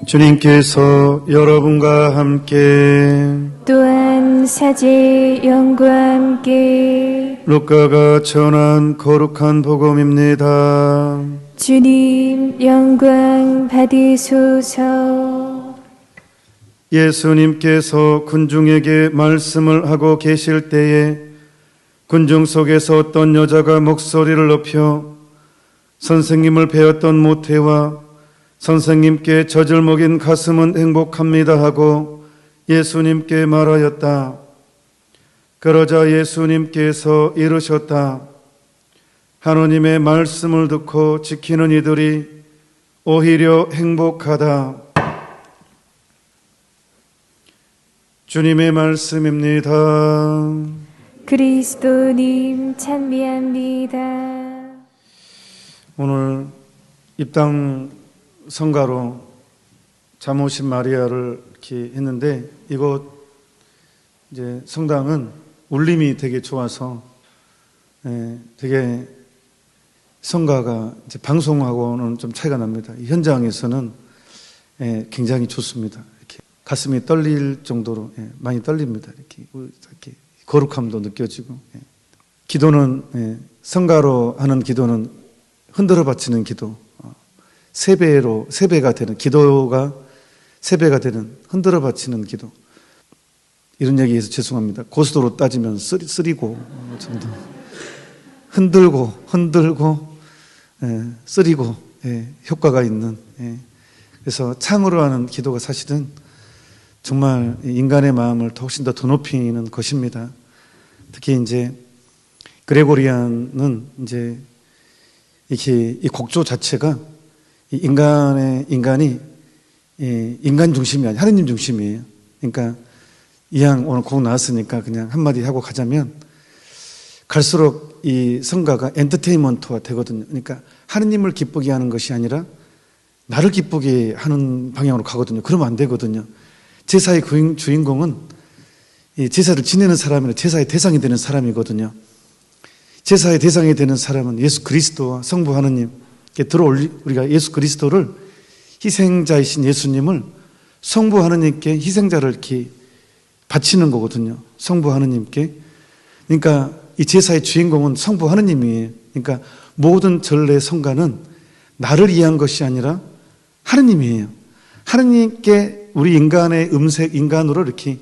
주님께서 여러분과 함께 또한 사제의 영과 함께 루카가 전한 거룩한 복음입니다. 주님 영광 받으소서. 예수님께서 군중에게 말씀을 하고 계실 때에 군중 속에서 어떤 여자가 목소리를 높여 선생님을 배웠던 모태와 선생님께 젖을 먹인 가슴은 행복합니다 하고 예수님께 말하였다. 그러자 예수님께서 이르셨다. 하느님의 말씀을 듣고 지키는 이들이 오히려 행복하다. 주님의 말씀입니다. 그리스도님 찬미합니다. 오늘 입당 성가로 잠오신 마리아를 이렇게 했는데, 이곳 이제 성당은 울림이 되게 좋아서 되게 성가가 이제 방송하고는 좀 차이가 납니다. 현장에서는 굉장히 좋습니다. 이렇게 가슴이 떨릴 정도로 많이 떨립니다. 이렇게 거룩함도 느껴지고, 기도는 성가로 하는 기도는 흔들어 바치는 기도, 세 배가 되는 기도가 세 배가 되는 흔들어 바치는 기도. 이런 얘기해서 죄송합니다. 고스도로 따지면 쓰리고 정도. 흔들고 쓰리고 효과가 있는. 그래서 참으로 하는 기도가 사실은 정말 인간의 마음을 훨씬 더 높이는 것입니다. 특히 이제 그레고리안은 이제 이렇게 이 곡조 자체가 인간이 인간 중심이 아니라 하느님 중심이에요. 그러니까 이왕 오늘 곡 나왔으니까 그냥 한마디 하고 가자면, 갈수록 이 성가가 엔터테인먼트가 되거든요. 그러니까 하느님을 기쁘게 하는 것이 아니라 나를 기쁘게 하는 방향으로 가거든요. 그러면 안 되거든요. 제사의 주인공은 이 제사를 지내는 사람이나 제사의 대상이 되는 사람이거든요. 제사의 대상이 되는 사람은 예수 그리스도와 성부 하느님, 우리가 예수 그리스도를, 희생자이신 예수님을 성부 하느님께 희생자를 이렇게 바치는 거거든요. 성부 하느님께. 그러니까 이 제사의 주인공은 성부 하느님이에요. 그러니까 모든 전례 성가는 나를 위한 것이 아니라 하느님이에요. 하느님께 우리 인간의 인간으로 이렇게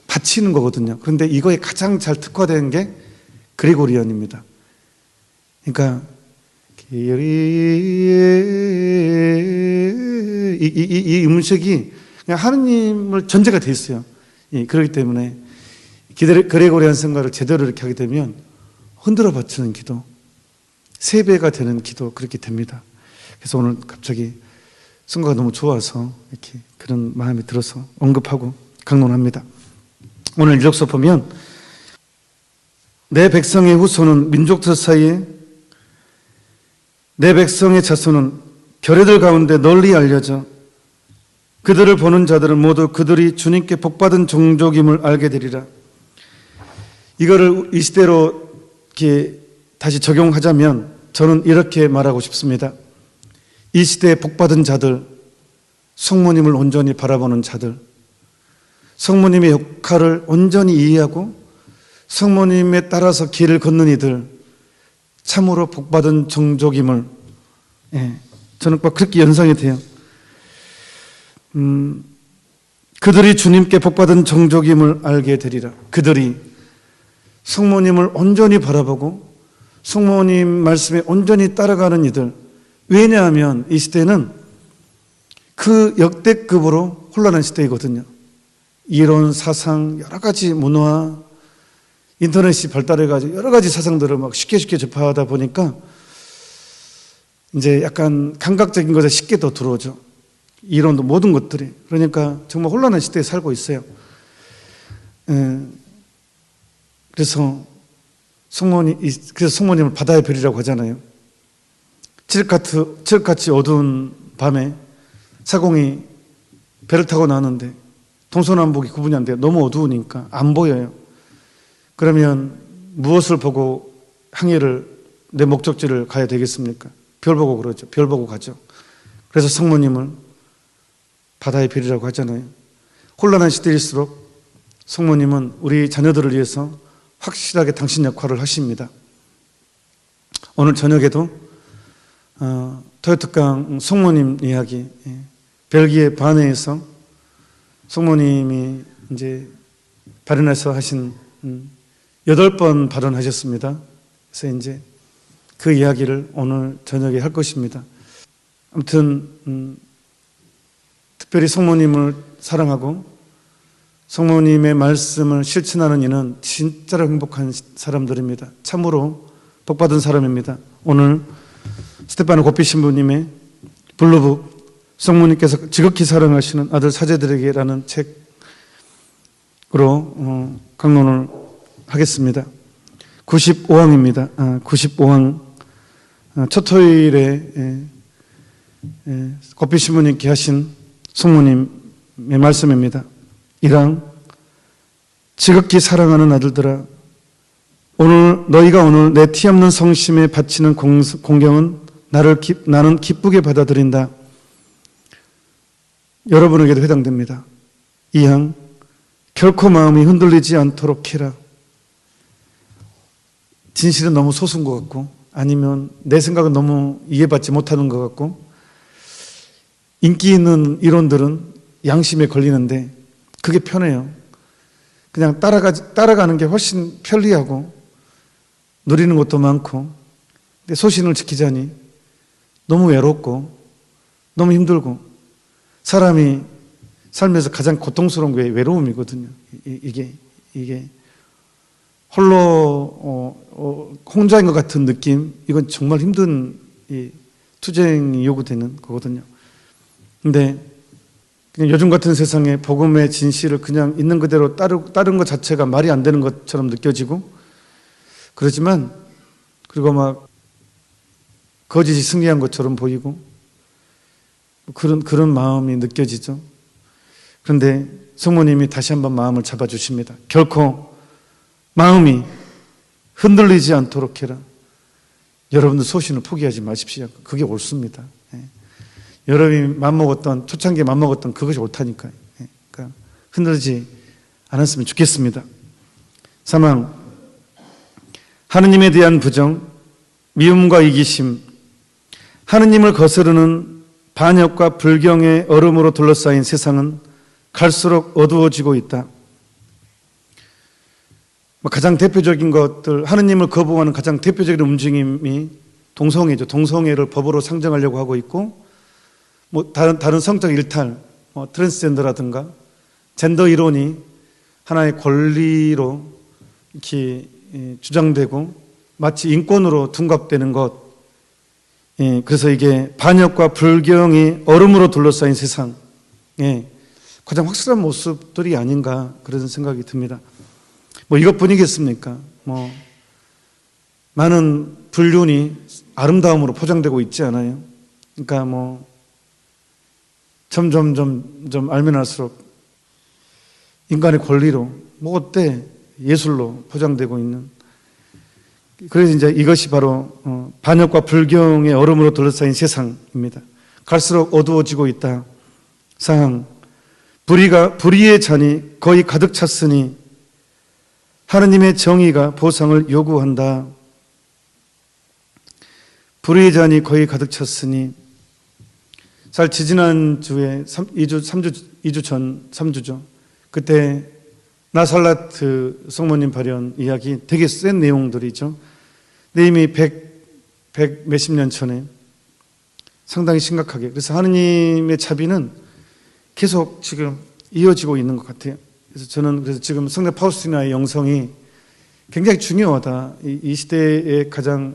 바치는 거거든요. 그런데 이거에 가장 잘 특화된 게 그레고리안입니다. 그러니까 이 음색이 그냥 하느님을 전제가 돼 있어요. 그렇기 때문에 그레고리안 성가를 제대로 이렇게 하게 되면 흔들어 바치는 기도, 세 배가 되는 기도, 그렇게 됩니다. 그래서 오늘 갑자기 성가가 너무 좋아서 이렇게 그런 마음이 들어서 언급하고 강론합니다. 오늘 이력서 보면, 내 백성의 후손은 민족들 사이에, 내 백성의 자손은 결의들 가운데 널리 알려져 그들을 보는 자들은 모두 그들이 주님께 복받은 종족임을 알게 되리라. 이거를 이 시대로 이렇게 다시 적용하자면 저는 이렇게 말하고 싶습니다. 이 시대에 복받은 자들, 성모님을 온전히 바라보는 자들, 성모님의 역할을 온전히 이해하고 성모님에 따라서 길을 걷는 이들, 참으로 복받은 종족임을, 저는 꼭 그렇게 연상이 돼요. 그들이 주님께 복받은 종족임을 알게 되리라. 그들이 성모님을 온전히 바라보고 성모님 말씀에 온전히 따라가는 이들. 왜냐하면 이 시대는 그 역대급으로 혼란한 시대이거든요. 이론, 사상, 여러 가지 문화, 인터넷이 발달해가지고 여러 가지 사상들을 막 쉽게 접하다 보니까 이제 약간 감각적인 것에 쉽게 더 들어오죠. 이론도 모든 것들이. 그러니까 정말 혼란한 시대에 살고 있어요. 그래서 성모님을 바다의 별이라고 하잖아요. 칠흑같이 어두운 밤에 사공이 배를 타고 나왔는데 동서남북이 구분이 안 돼요. 너무 어두우니까 안 보여요. 그러면 무엇을 보고 항해를, 내 목적지를 가야 되겠습니까? 별 보고 그러죠. 별 보고 가죠. 그래서 성모님을 바다의 별이라고 하잖아요. 혼란한 시대일수록 성모님은 우리 자녀들을 위해서 확실하게 당신 역할을 하십니다. 오늘 저녁에도 토요특강 성모님 이야기, 벨기에 바네에서 성모님이 이제 발언해서 하신 8번 발언하셨습니다. 그래서 이제 그 이야기를 오늘 저녁에 할 것입니다. 아무튼 특별히 성모님을 사랑하고 성모님의 말씀을 실천하는 이는 진짜로 행복한 사람들입니다. 참으로 복받은 사람입니다. 오늘 스테파노 고피 신부님의 블루북, 성모님께서 지극히 사랑하시는 아들 사제들에게라는 책으로 강론을 하겠습니다. 95항입니다. 95항 첫 토요일에 고피 신부님께 하신 성모님의 말씀입니다. 1항, 지극히 사랑하는 아들들아, 너희가 오늘 내 티 없는 성심에 바치는 공경은 나는 기쁘게 받아들인다. 여러분에게도 해당됩니다. 2항, 결코 마음이 흔들리지 않도록 해라. 진실은 너무 소수인 것 같고, 아니면 내 생각은 너무 이해받지 못하는 것 같고, 인기 있는 이론들은 양심에 걸리는데 그게 편해요. 그냥 따라가는 게 훨씬 편리하고 누리는 것도 많고, 근데 소신을 지키자니 너무 외롭고 너무 힘들고, 사람이 살면서 가장 고통스러운 게 외로움이거든요. 이게 홀로 혼자인 것 같은 느낌, 이건 정말 힘든 투쟁이 요구되는 거거든요. 근데 그냥 요즘 같은 세상에 복음의 진실을 그냥 있는 그대로 따른 것 자체가 말이 안 되는 것처럼 느껴지고, 그렇지만 그리고 막 거짓이 승리한 것처럼 보이고 그런 마음이 느껴지죠. 그런데 성모님이 다시 한번 마음을 잡아주십니다. 결코 마음이 흔들리지 않도록 해라. 여러분들 소신을 포기하지 마십시오. 그게 옳습니다. 여러분이 초창기에 맘먹었던 그것이 옳다니까요. 그러니까 흔들리지 않았으면 좋겠습니다. 3항, 하느님에 대한 부정, 미움과 이기심, 하느님을 거스르는 반역과 불경의 얼음으로 둘러싸인 세상은 갈수록 어두워지고 있다. 가장 대표적인 것들, 하느님을 거부하는 가장 대표적인 움직임이 동성애죠. 동성애를 법으로 상정하려고 하고 있고, 다른 성적 일탈, 트랜스젠더라든가 젠더 이론이 하나의 권리로 이렇게 주장되고 마치 인권으로 둔갑되는 것. 그래서 이게 반역과 불경이 얼음으로 둘러싸인 세상, 가장 확실한 모습들이 아닌가 그런 생각이 듭니다. 이것뿐이겠습니까? 많은 불륜이 아름다움으로 포장되고 있지 않아요? 그러니까 점점 알면 알수록 인간의 권리로 어때? 예술로 포장되고 있는. 그래서 이제 이것이 바로 반역과 불경의 얼음으로 둘러싸인 세상입니다. 갈수록 어두워지고 있다. 4항, 불의의 잔이 거의 가득 찼으니 하느님의 정의가 보상을 요구한다. 불의의 잔이 거의 가득 찼으니, 사실 지지난주에 2주 전 3주죠. 그때 나살라트 성모님 발언 이야기 되게 센 내용들이죠. 근데 이미 100 몇십 년 전에 상당히 심각하게, 그래서 하느님의 자비는 계속 지금 이어지고 있는 것 같아요. 그래서 저는 지금 성대 파우스티나의 영성이 굉장히 중요하다. 이 시대에 가장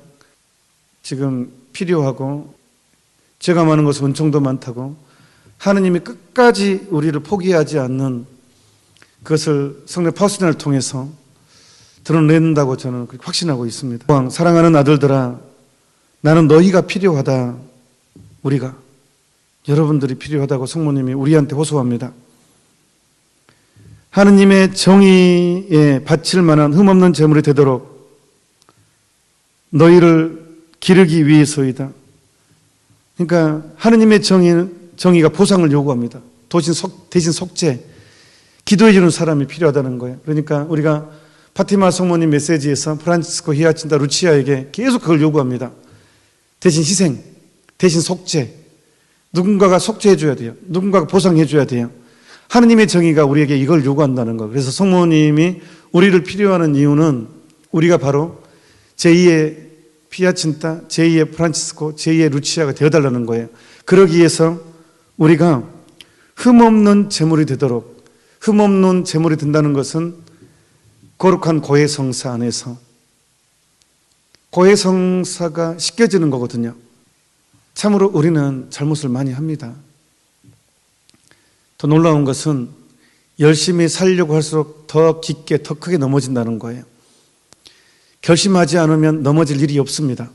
지금 필요하고 죄가 많은 것은 은총도 많다고, 하느님이 끝까지 우리를 포기하지 않는 그것을 성대 파우스티나를 통해서 드러낸다고 저는 그렇게 확신하고 있습니다. 사랑하는 아들들아, 나는 너희가 필요하다. 우리가, 여러분들이 필요하다고 성모님이 우리한테 호소합니다. 하느님의 정의에 바칠 만한 흠없는 제물이 되도록 너희를 기르기 위해서이다. 그러니까 하느님의 정의가 보상을 요구합니다. 대신 속죄, 기도해 주는 사람이 필요하다는 거예요. 그러니까 우리가 파티마 성모님 메시지에서 프란치스코 히아친타 루치아에게 계속 그걸 요구합니다. 대신 희생, 대신 속죄. 누군가가 속죄해 줘야 돼요. 누군가가 보상해 줘야 돼요. 하느님의 정의가 우리에게 이걸 요구한다는 거예요. 그래서 성모님이 우리를 필요하는 이유는 우리가 바로 제2의 피아친타, 제2의 프란치스코, 제2의 루치아가 되어달라는 거예요. 그러기 위해서 우리가 흠없는 제물이 되도록, 흠없는 제물이 된다는 것은 거룩한 고해성사 안에서 고해성사가 씻겨지는 거거든요. 참으로 우리는 잘못을 많이 합니다. 더 놀라운 것은 열심히 살려고 할수록 더 깊게, 더 크게 넘어진다는 거예요. 결심하지 않으면 넘어질 일이 없습니다.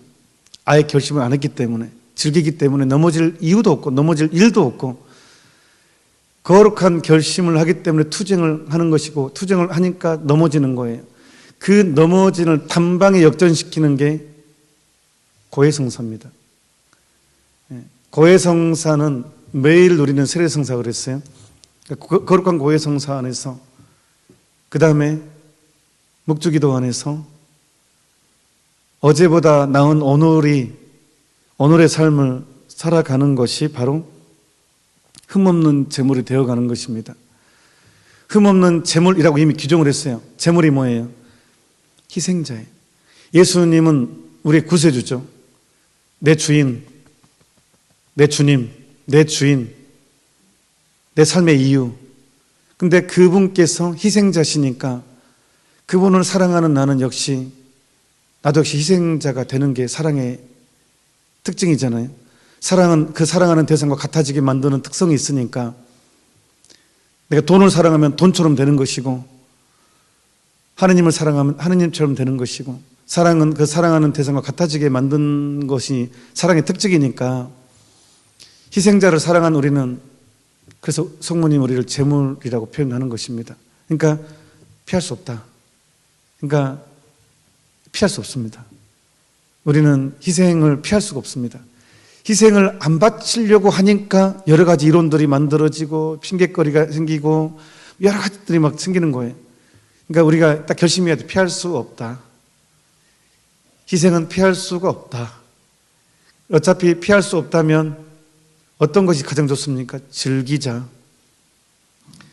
아예 결심을 안 했기 때문에, 즐기기 때문에 넘어질 이유도 없고 넘어질 일도 없고, 거룩한 결심을 하기 때문에 투쟁을 하는 것이고, 투쟁을 하니까 넘어지는 거예요. 그 넘어짐을 단방에 역전시키는 게 고해성사입니다. 고해성사는 매일 누리는 세례성사 그랬어요. 거룩한 고해성사 안에서, 그 다음에 묵주기도 안에서 어제보다 나은 오늘의 삶을 살아가는 것이 바로 흠없는 제물이 되어가는 것입니다. 흠없는 제물이라고 이미 규정을 했어요. 제물이 뭐예요? 희생자예요. 예수님은 우리의 구세주죠. 내 주인, 내 주님, 내 주인, 내 삶의 이유. 근데 그분께서 희생자시니까 그분을 사랑하는 나도 역시 희생자가 되는 게 사랑의 특징이잖아요. 사랑은 그 사랑하는 대상과 같아지게 만드는 특성이 있으니까, 내가 돈을 사랑하면 돈처럼 되는 것이고, 하느님을 사랑하면 하느님처럼 되는 것이고, 사랑은 그 사랑하는 대상과 같아지게 만든 것이 사랑의 특징이니까, 희생자를 사랑한 우리는, 그래서 성모님 우리를 제물이라고 표현하는 것입니다. 그러니까 피할 수 없다. 그러니까 피할 수 없습니다. 우리는 희생을 피할 수가 없습니다. 희생을 안 바치려고 하니까 여러 가지 이론들이 만들어지고 핑계거리가 생기고 여러 가지들이 막 생기는 거예요. 그러니까 우리가 딱 결심해야 돼. 피할 수 없다. 희생은 피할 수가 없다. 어차피 피할 수 없다면 어떤 것이 가장 좋습니까? 즐기자.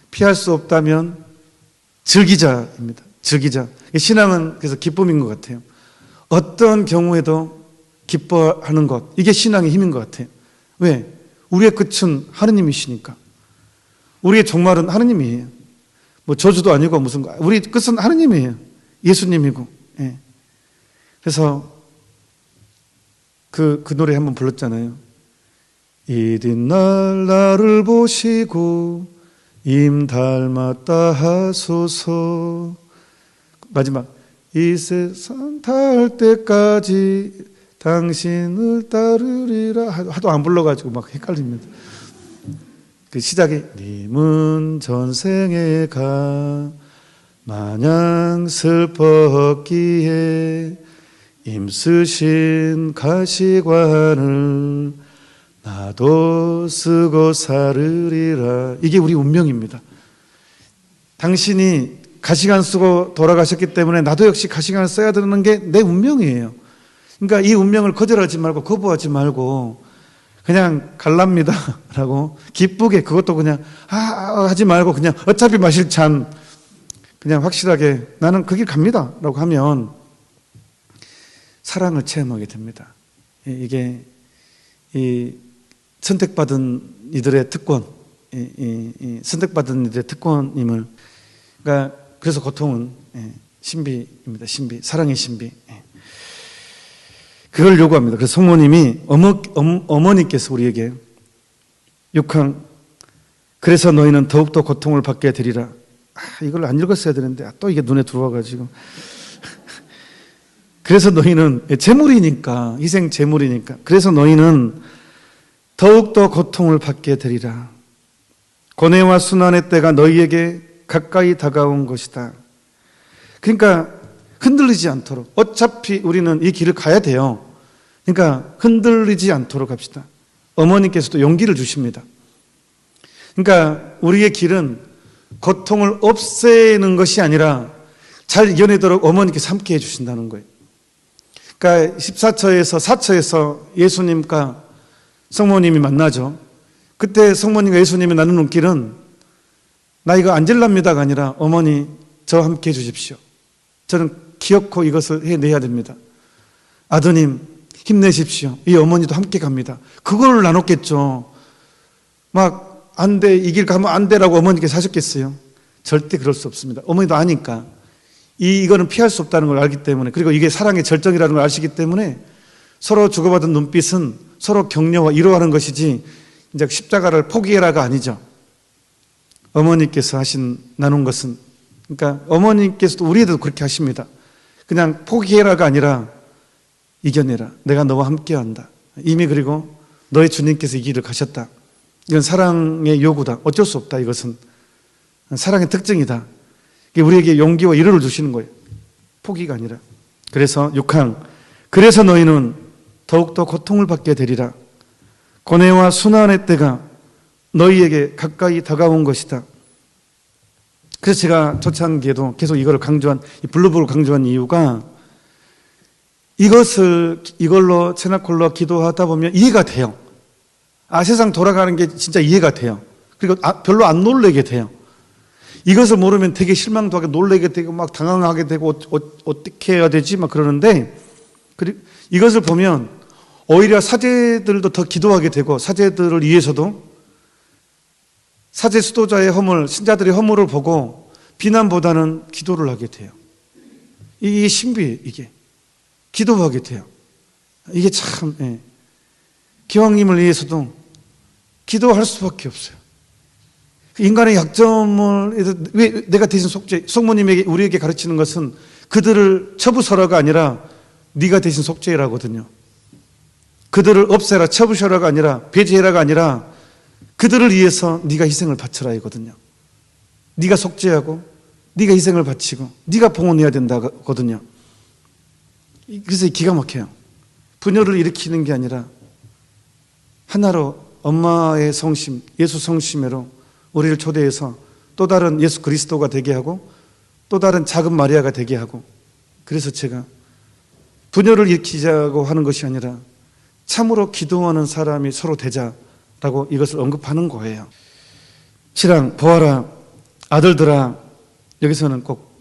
피할 수 없다면 즐기자입니다. 즐기자. 신앙은 그래서 기쁨인 것 같아요. 어떤 경우에도 기뻐하는 것, 이게 신앙의 힘인 것 같아요. 왜? 우리의 끝은 하느님이시니까. 우리의 종말은 하느님이에요. 뭐 저주도 아니고 무슨 거. 우리 끝은 하느님이에요. 예수님이고. 예. 그래서 그 노래 한번 불렀잖아요. 이른 날 나를 보시고 임 닮았다 하소서. 마지막, 이 세상 닿을 때까지 당신을 따르리라. 하도 안 불러가지고 막 헷갈립니다. 그 시작이, 님은 전생에 가 마냥 슬펐기에 힘쓰신 가시관을 나도 쓰고 살으리라. 이게 우리 운명입니다. 당신이 가시관 쓰고 돌아가셨기 때문에 나도 역시 가시관을 써야 되는 게 내 운명이에요. 그러니까 이 운명을 거절하지 말고 거부하지 말고 그냥 갈랍니다 라고 기쁘게, 그것도 그냥 하지 말고 그냥 어차피 마실 잔 그냥 확실하게 나는 그 길 갑니다 라고 하면 사랑을 체험하게 됩니다. 이게 이 선택받은 이들의 특권, 선택받은 이들의 특권임을, 그러니까 그래서 고통은 신비입니다. 신비, 사랑의 신비. 그걸 요구합니다. 그래서 성모님이 어머니께서 우리에게 6항, 그래서 너희는 더욱더 고통을 받게 되리라. 이걸 안 읽었어야 되는데 또 이게 눈에 들어와가지고. 그래서 너희는 제물이니까, 희생 제물이니까, 그래서 너희는 더욱더 고통을 받게 되리라. 고뇌와 순환의 때가 너희에게 가까이 다가온 것이다. 그러니까 흔들리지 않도록, 어차피 우리는 이 길을 가야 돼요. 그러니까 흔들리지 않도록 합시다. 어머니께서도 용기를 주십니다. 그러니까 우리의 길은 고통을 없애는 것이 아니라 잘 이겨내도록 어머니께서 함께 해주신다는 거예요. 그러니까 14처에서 4처에서 예수님과 성모님이 만나죠. 그때 성모님과 예수님이 나누는 길은 나 이거 안 질랍니다가 아니라 어머니 저와 함께 해주십시오. 저는 기어코 이것을 해내야 됩니다. 아드님 힘내십시오. 이 어머니도 함께 갑니다. 그걸 나눴겠죠. 막 안 돼, 이 길 가면 안 돼라고 어머니께서 하셨겠어요? 절대 그럴 수 없습니다. 어머니도 아니까 이거는 피할 수 없다는 걸 알기 때문에, 그리고 이게 사랑의 절정이라는 걸 아시기 때문에 서로 주고받은 눈빛은 서로 격려와 위로하는 것이지 이제 십자가를 포기해라가 아니죠. 어머니께서 나눈 것은, 그러니까 어머니께서도 우리에도 그렇게 하십니다. 그냥 포기해라가 아니라 이겨내라. 내가 너와 함께한다. 이미 그리고 너의 주님께서 이 길을 가셨다. 이건 사랑의 요구다. 어쩔 수 없다. 이것은 사랑의 특징이다. 우리에게 용기와 위로를 주시는 거예요. 포기가 아니라. 그래서 6항, 그래서 너희는 더욱더 고통을 받게 되리라. 고뇌와 순환의 때가 너희에게 가까이 다가온 것이다. 그래서 제가 초창기에도 계속 이걸 강조한, 이 블루북을 강조한 이유가 이걸로 채나콜로 기도하다 보면 이해가 돼요. 세상 돌아가는 게 진짜 이해가 돼요. 그리고 별로 안 놀라게 돼요. 이것을 모르면 되게 실망도 하게 놀라게 되고 막 당황하게 되고 어떻게 해야 되지? 막 그러는데, 그리고 이것을 보면 오히려 사제들도 더 기도하게 되고, 사제들을 위해서도 사제 수도자의 허물, 신자들의 허물을 보고 비난보다는 기도를 하게 돼요. 이게 신비예요. 이게 기도하게 돼요. 이게 참 기왕님을 위해서도 기도할 수밖에 없어요. 인간의 약점을 왜 내가 대신 성모님에게 우리에게 가르치는 것은 그들을 처부서라가 아니라 네가 대신 속죄라거든요. 그들을 없애라, 처부셔라가 아니라 배제해라가 아니라 그들을 위해서 네가 희생을 바쳐라 이거든요. 네가 속죄하고 네가 희생을 바치고 네가 봉헌해야 된다거든요. 그래서 기가 막혀요. 분열을 일으키는 게 아니라 하나로 엄마의 성심, 예수 성심으로 우리를 초대해서 또 다른 예수 그리스도가 되게 하고 또 다른 작은 마리아가 되게 하고, 그래서 제가 분열을 일으키자고 하는 것이 아니라 참으로 기도하는 사람이 서로 되자라고 이것을 언급하는 거예요. 신랑 보아라 아들들아, 여기서는 꼭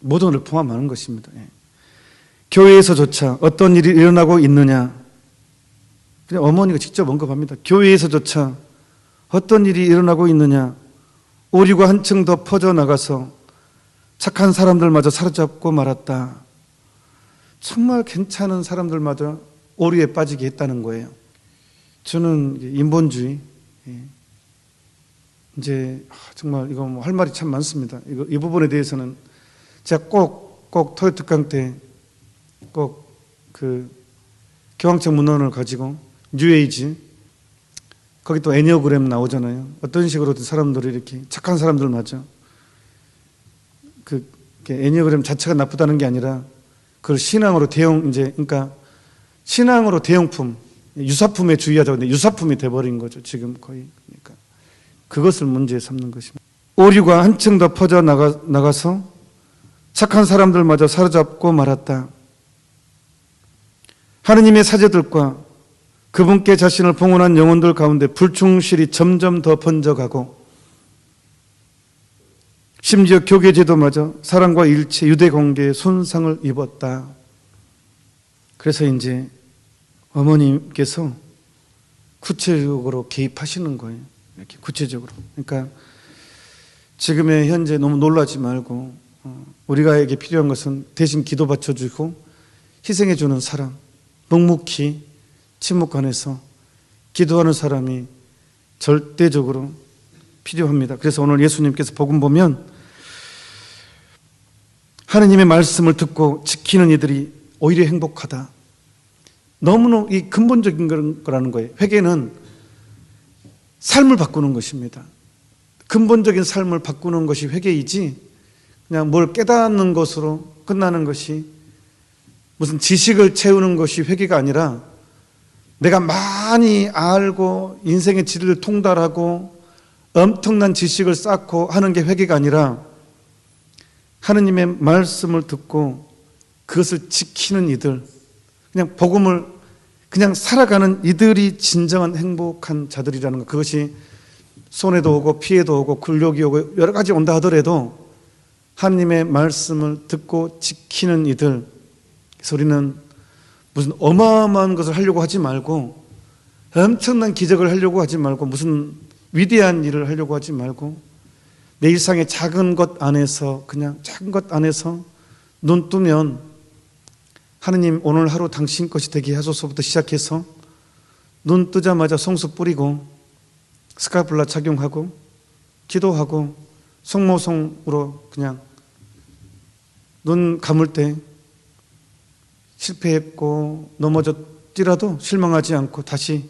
모든 걸 포함하는 것입니다. 교회에서조차 어떤 일이 일어나고 있느냐, 그냥 어머니가 직접 언급합니다. 교회에서조차 어떤 일이 일어나고 있느냐, 오류가 한층 더 퍼져나가서 착한 사람들마저 사로잡고 말았다. 정말 괜찮은 사람들마저 오류에 빠지게 했다는 거예요. 저는 인본주의, 이제 정말 이거 할 말이 참 많습니다. 이 부분에 대해서는 제가 꼭 토요 특강 때 꼭 교황청 문헌을 가지고 뉴에이지, 거기 또 애니어그램 나오잖아요. 어떤 식으로든 사람들이 이렇게 착한 사람들마저, 애니어그램 자체가 나쁘다는 게 아니라 그걸 신앙으로 그러니까 신앙으로 대용품, 유사품에 주의하자고 했는데 유사품이 돼버린 거죠. 지금 거의. 그러니까 그것을 문제 삼는 것입니다. 오류가 한층 더 퍼져 나가서 착한 사람들마저 사로잡고 말았다. 하느님의 사제들과 그분께 자신을 봉헌한 영혼들 가운데 불충실이 점점 더 번져가고, 심지어 교계제도마저 사랑과 일체 유대 공계에 손상을 입었다. 그래서 이제 어머님께서 구체적으로 개입하시는 거예요. 이렇게 구체적으로. 그러니까 지금의 현재 너무 놀라지 말고 우리가에게 필요한 것은 대신 기도 받쳐주고 희생해주는 사람, 묵묵히 침묵 안에서 기도하는 사람이 절대적으로 필요합니다. 그래서 오늘 예수님께서 복음 보면 하느님의 말씀을 듣고 지키는 이들이 오히려 행복하다. 너무나 이 근본적인 거라는 거예요. 회개는 삶을 바꾸는 것입니다. 근본적인 삶을 바꾸는 것이 회개이지, 그냥 뭘 깨닫는 것으로 끝나는 것이, 무슨 지식을 채우는 것이 회개가 아니라 내가 많이 알고 인생의 지리를 통달하고 엄청난 지식을 쌓고 하는 게 회개가 아니라 하느님의 말씀을 듣고 그것을 지키는 이들, 그냥 복음을 그냥 살아가는 이들이 진정한 행복한 자들이라는 것. 그것이 손해도 오고 피해도 오고 굴욕이 오고 여러 가지 온다 하더라도 하느님의 말씀을 듣고 지키는 이들. 그래서 우리는 무슨 어마어마한 것을 하려고 하지 말고, 엄청난 기적을 하려고 하지 말고, 무슨 위대한 일을 하려고 하지 말고, 내 일상의 작은 것 안에서, 그냥 작은 것 안에서 눈 뜨면 하느님 오늘 하루 당신 것이 되게 하소서부터 시작해서 눈 뜨자마자 성수 뿌리고 스카플라 착용하고 기도하고 성모성으로 그냥 눈 감을 때 실패했고 넘어졌더라도 실망하지 않고 다시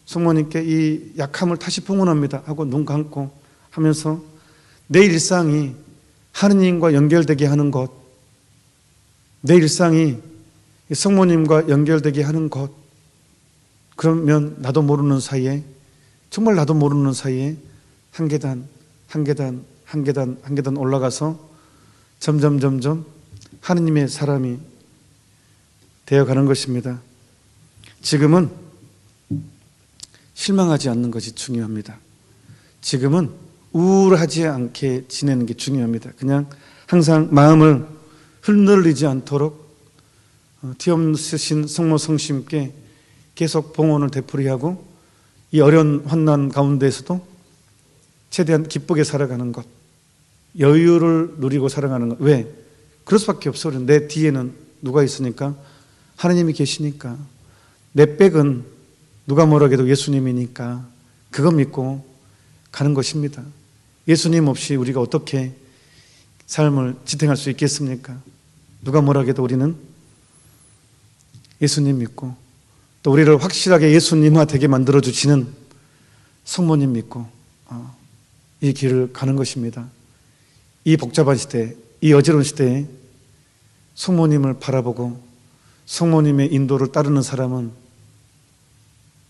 성모님께 이 약함을 다시 봉헌합니다 하고 눈 감고 하면서 내 일상이 하느님과 연결되게 하는 것, 내 일상이 성모님과 연결되게 하는 것, 그러면 나도 모르는 사이에, 정말 나도 모르는 사이에 한 계단 한 계단 한 계단 한 계단 올라가서 점점 하느님의 사람이 되어가는 것입니다. 지금은 실망하지 않는 것이 중요합니다. 지금은 우울하지 않게 지내는 게 중요합니다. 그냥 항상 마음을 흩날리지 않도록 뒤없으신 성모 성심께 계속 봉헌을 되풀이하고 이 어려운 환난 가운데에서도 최대한 기쁘게 살아가는 것, 여유를 누리고 살아가는 것. 왜? 그럴 수밖에 없어요. 내 뒤에는 누가 있으니까? 하나님이 계시니까. 내 백은 누가 뭐라고 해도 예수님이니까 그거 믿고 가는 것입니다. 예수님 없이 우리가 어떻게 삶을 지탱할 수 있겠습니까? 누가 뭐라고 해도 우리는 예수님 믿고 또 우리를 확실하게 예수님화 되게 만들어주시는 성모님 믿고 이 길을 가는 것입니다. 이 복잡한 시대, 이 어지러운 시대에 성모님을 바라보고 성모님의 인도를 따르는 사람은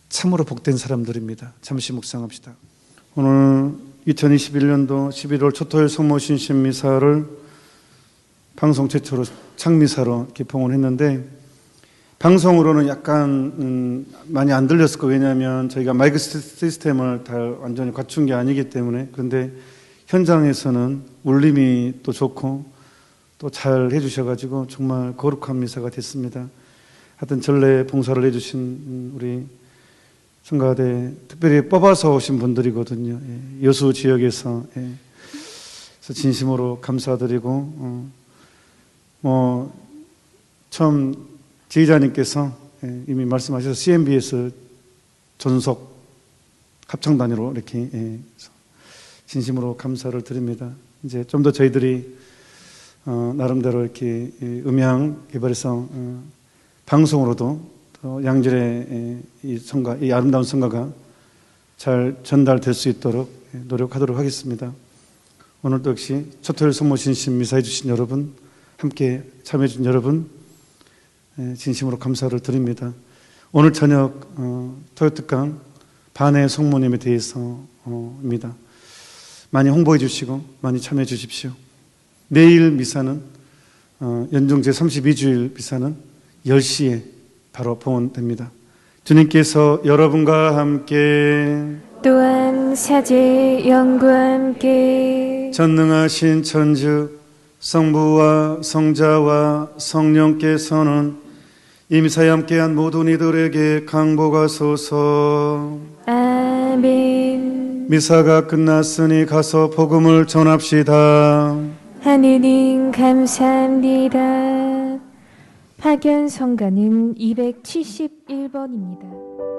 참으로 복된 사람들입니다. 잠시 묵상합시다. 오늘 2021년도 11월 초토일 성모 신신 미사를 방송 최초로 창미사로 이렇게 봉헌했는데 방송으로는 약간 많이 안 들렸을 거예요. 왜냐하면 저희가 마이크 시스템을 다 완전히 갖춘 게 아니기 때문에. 그런데 현장에서는 울림이 또 좋고 또 잘 해주셔가지고 정말 거룩한 미사가 됐습니다. 하여튼 전례 봉사를 해주신 우리 성가대 특별히 뽑아서 오신 분들이거든요. 여수 지역에서. 그래서 진심으로 감사드리고 처음 지휘자님께서 이미 말씀하셔서 CMBS 전속 합창단위로 이렇게 진심으로 감사를 드립니다. 이제 좀 더 저희들이 나름대로 이렇게 음향 개발해서 방송으로도 또 양질의 이 성가, 이 아름다운 성가가 잘 전달될 수 있도록 노력하도록 하겠습니다. 오늘도 역시 초토일 성모 신신 미사해 주신 여러분, 함께 참여해 주신 여러분 진심으로 감사를 드립니다. 오늘 저녁 토요특강 반의 성모님에 대해서입니다. 많이 홍보해 주시고 많이 참여해 주십시오. 내일 미사는 연중 제32주일 미사는 10시에 바로 봉헌됩니다. 주님께서 여러분과 함께 또한 사제의 영과 함께 전능하신 천주 성부와 성자와 성령께서는 이 미사에 함께한 모든 이들에게 강복하소서. 아멘. 미사가 끝났으니 가서 복음을 전합시다. 하느님 감사합니다. 파견 성가는 271번입니다.